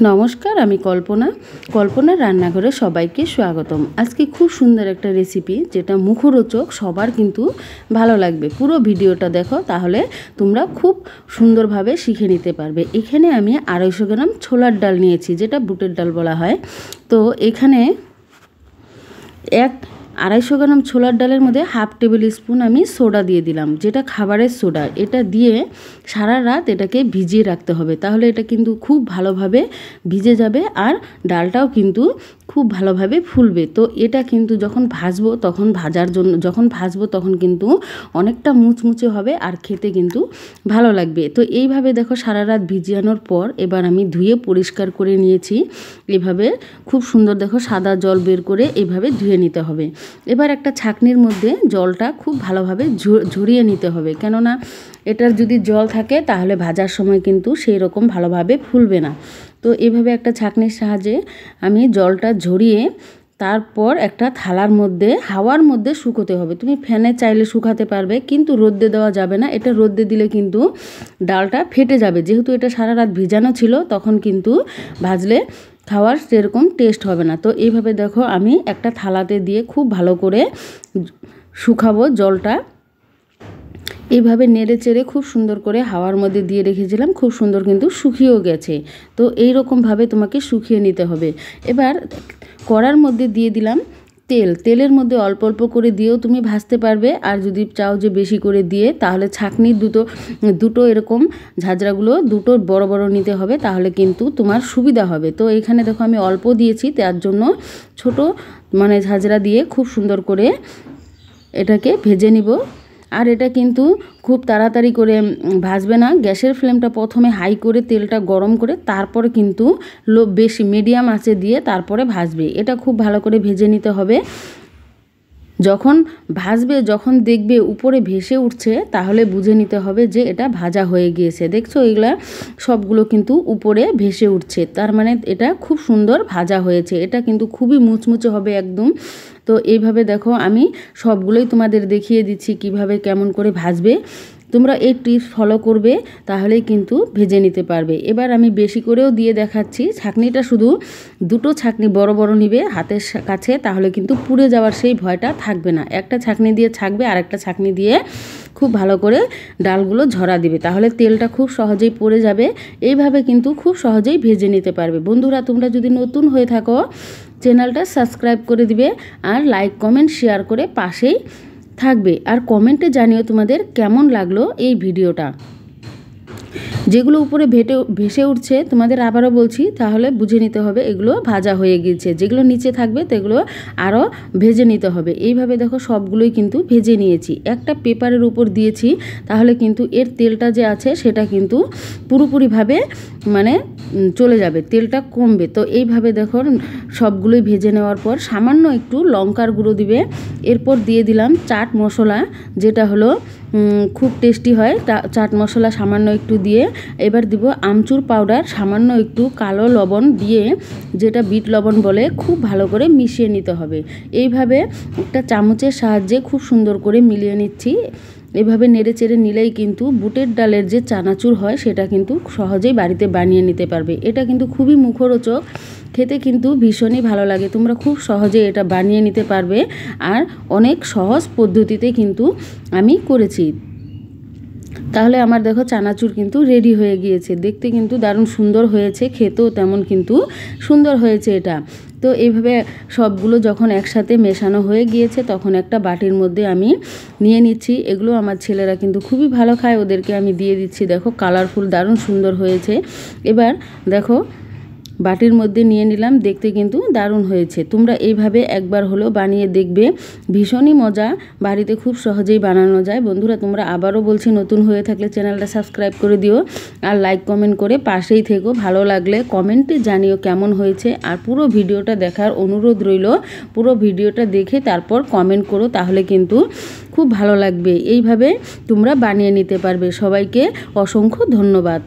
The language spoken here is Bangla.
নমস্কার, আমি কল্পনার রান্নাঘরে সবাইকে স্বাগতম। আজকে খুব সুন্দর একটা রেসিপি, যেটা মুখরোচক, সবার কিন্তু ভালো লাগবে। পুরো ভিডিওটা দেখো, তাহলে তোমরা খুব সুন্দরভাবে শিখে নিতে পারবে। এখানে আমি 250 গ্রাম ছোলার ডাল নিয়েছি, যেটা বুটের ডাল বলা হয়। তো এখানে 250 গ্রাম ছোলার ডালের মধ্যে হাফ টেবিল স্পুন আমি সোডা দিয়ে দিলাম, যেটা খাবারের সোডা। এটা দিয়ে সারা রাত এটাকে ভিজিয়ে রাখতে হবে, তাহলে এটা কিন্তু খুব ভালোভাবে ভিজে যাবে আর ডালটাও কিন্তু খুব ভালোভাবে ফুলবে। তো এটা কিন্তু যখন ভাজবো তখন কিন্তু অনেকটা মুচমুচে হবে আর খেতে কিন্তু ভালো লাগবে। তো এইভাবে দেখো সারা রাত ভিজিয়ানোর পর এবার আমি ধুয়ে পরিষ্কার করে নিয়েছি। এভাবে খুব সুন্দর দেখো সাদা জল বের করে এইভাবে ধুয়ে নিতে হবে। এবার একটা ছাঁকনির মধ্যে জলটা খুব ভালোভাবে ঝরিয়ে নিতে হবে, কেননা এটার যদি জল থাকে তাহলে ভাজার সময় কিন্তু সেই রকম ভালোভাবে ফুলবে না। তো এইভাবে একটা ছাঁকনির সাহায্যে আমি জলটা ঝরিয়ে তারপর একটা থালার মধ্যে হাওয়ার মধ্যে শুকোতে হবে। তুমি ফ্যানে চাইলে শুকাতে পারবে, কিন্তু রোদ্দে দেওয়া যাবে না। এটা রোদ্দে দিলে কিন্তু ডালটা ফেটে যাবে, যেহেতু এটা সারা রাত ভিজানো ছিল, তখন কিন্তু ভাজলে খাওয়ার সেরকম টেস্ট হবে না। তো এইভাবে দেখো আমি একটা থালাতে দিয়ে খুব ভালো করে শুকাবো জলটা। এইভাবে নেড়ে চেড়ে খুব সুন্দর করে হাওয়ার মধ্যে দিয়ে রেখেছিলাম, খুব সুন্দর কিন্তু শুকিয়েও গেছে। তো এইরকমভাবে তোমাকে শুকিয়ে নিতে হবে। এবার কড়ার মধ্যে দিয়ে দিলাম তেলের মধ্যে অল্প অল্প করে দিয়েও তুমি ভাজতে পারবে, আর যদি চাও যে বেশি করে দিয়ে, তাহলে ছাঁকনির দুটো এরকম ঝাঁঝরাগুলো দুটো বড় বড় নিতে হবে, তাহলে কিন্তু তোমার সুবিধা হবে। তো এখানে দেখো আমি অল্প দিয়েছি, তার জন্য ছোট ঝাঁঝরা দিয়ে খুব সুন্দর করে এটাকে ভেজে নিব। আর এটা কিন্তু খুব তাড়াতাড়ি করে ভাজবে না। গ্যাসের ফ্লেমটা প্রথমে হাই করে তেলটা গরম করে তারপরে কিন্তু বেশি মিডিয়াম আঁচে দিয়ে তারপরে ভাজবে। এটা খুব ভালো করে ভেজে নিতে হবে। যখন ভাজবে, যখন দেখবে উপরে ভেসে উঠছে, তাহলে বুঝে নিতে হবে যে এটা ভাজা হয়ে গিয়েছে। দেখছো এগুলা সবগুলো কিন্তু উপরে ভেসে উঠছে, তার মানে এটা খুব সুন্দর ভাজা হয়েছে। এটা কিন্তু খুবই মুচমুচে হবে একদম। তো এইভাবে দেখো আমি সবগুলোই তোমাদের দেখিয়ে দিচ্ছি কিভাবে কেমন করে ভাজবে। তোমরা এই টিপস ফলো করবে, তাহলেই কিন্তু ভেজে নিতে পারবে। এবার আমি বেশি করেও দিয়ে দেখাচ্ছি। ছাঁকনিটা শুধু দুটো ছাঁকনি বড় বড় নিবে হাতের কাছে, তাহলে কিন্তু পুড়ে যাওয়ার সেই ভয়টা থাকবে না। একটা ছাঁকনি দিয়ে ছাঁকবে আর একটা ছাঁকনি দিয়ে খুব ভালো করে ডালগুলো ঝরা দিবে, তাহলে তেলটা খুব সহজেই পড়ে যাবে। এইভাবে কিন্তু খুব সহজেই ভেজে নিতে পারবে। বন্ধুরা, তোমরা যদি নতুন হয়ে থাকো, চ্যানেলটা সাবস্ক্রাইব করে দিবে আর লাইক কমেন্ট শেয়ার করে পাশেই থাকবে। আর কমেন্টে জানিও তোমাদের কেমন লাগলো এই ভিডিওটা। যেগুলো উপরে ভেসে উঠছে, তোমাদের আবারও বলছি, তাহলে বুঝে নিতে হবে এগুলো ভাজা হয়ে গিয়েছে। যেগুলো নিচে থাকবে সেগুলো আরও ভেজে নিতে হবে। এইভাবে দেখো সবগুলোই কিন্তু ভেজে নিয়েছি। একটা পেপারের উপর দিয়েছি, তাহলে কিন্তু এর তেলটা যে আছে সেটা কিন্তু পুরোপুরিভাবে চলে যাবে, তেলটা কমবে। তো এইভাবে দেখো সবগুলোই ভেজে নেওয়ার পর সামান্য একটু লঙ্কার গুঁড়ো দিবে। এরপর দিয়ে দিলাম চাট মশলা, যেটা হলো খুব টেস্টি হয়। চাট মশলা সামান্য একটু দিয়ে এবার দিব আমচুর পাউডার সামান্য একটু, কালো লবণ দিয়ে, যেটা বিট লবণ বলে, খুব ভালো করে মিশিয়ে নিতে হবে। এইভাবে একটা চামচের সাহায্যে খুব সুন্দর করে মিলিয়ে নিচ্ছি। এভাবে নেড়ে চেড়ে নিলেই কিন্তু বুটের ডালের যে চানাচুর হয় সেটা কিন্তু সহজেই বাড়িতে বানিয়ে নিতে পারবে। এটা কিন্তু খুবই মুখরোচক, খেতে কিন্তু ভীষণই ভালো লাগে। তোমরা খুব সহজে এটা বানিয়ে নিতে পারবে, আর অনেক সহজ পদ্ধতিতে কিন্তু আমি করেছি। তাহলে আমার দেখো চানাচুর কিন্তু রেডি হয়ে গিয়েছে। দেখতে কিন্তু দারুণ সুন্দর হয়েছে, খেতেও তেমন কিন্তু সুন্দর হয়েছে এটা। তো এইভাবে সবগুলো যখন একসাথে মেশানো হয়ে গিয়েছে, তখন একটা বাটির মধ্যে আমি নিয়ে নিচ্ছি। এগুলো আমার ছেলেরা কিন্তু খুবই ভালো খায়, ওদেরকে আমি দিয়ে দিচ্ছি। দেখো কালারফুল দারুণ সুন্দর হয়েছে। এবার দেখো বাটির মধ্যে নিয়ে নিলাম, দেখতে কিন্তু দারুণ হয়েছে। তোমরা এইভাবে একবার হলেও বানিয়ে দেখবে, ভীষণই মজা, বাড়িতে খুব সহজেই বানানো যায়। বন্ধুরা, তোমরা আবারও বলছি, নতুন হয়ে থাকলে চ্যানেলটা সাবস্ক্রাইব করে দিও আর লাইক কমেন্ট করে পাশেই থেকো। ভালো লাগলে কমেন্টে জানিও কেমন হয়েছে, আর পুরো ভিডিওটা দেখার অনুরোধ রইল। পুরো ভিডিওটা দেখে তারপর কমেন্ট করো, তাহলে কিন্তু খুব ভালো লাগবে। এইভাবে তোমরা বানিয়ে নিতে পারবে। সবাইকে অসংখ্য ধন্যবাদ।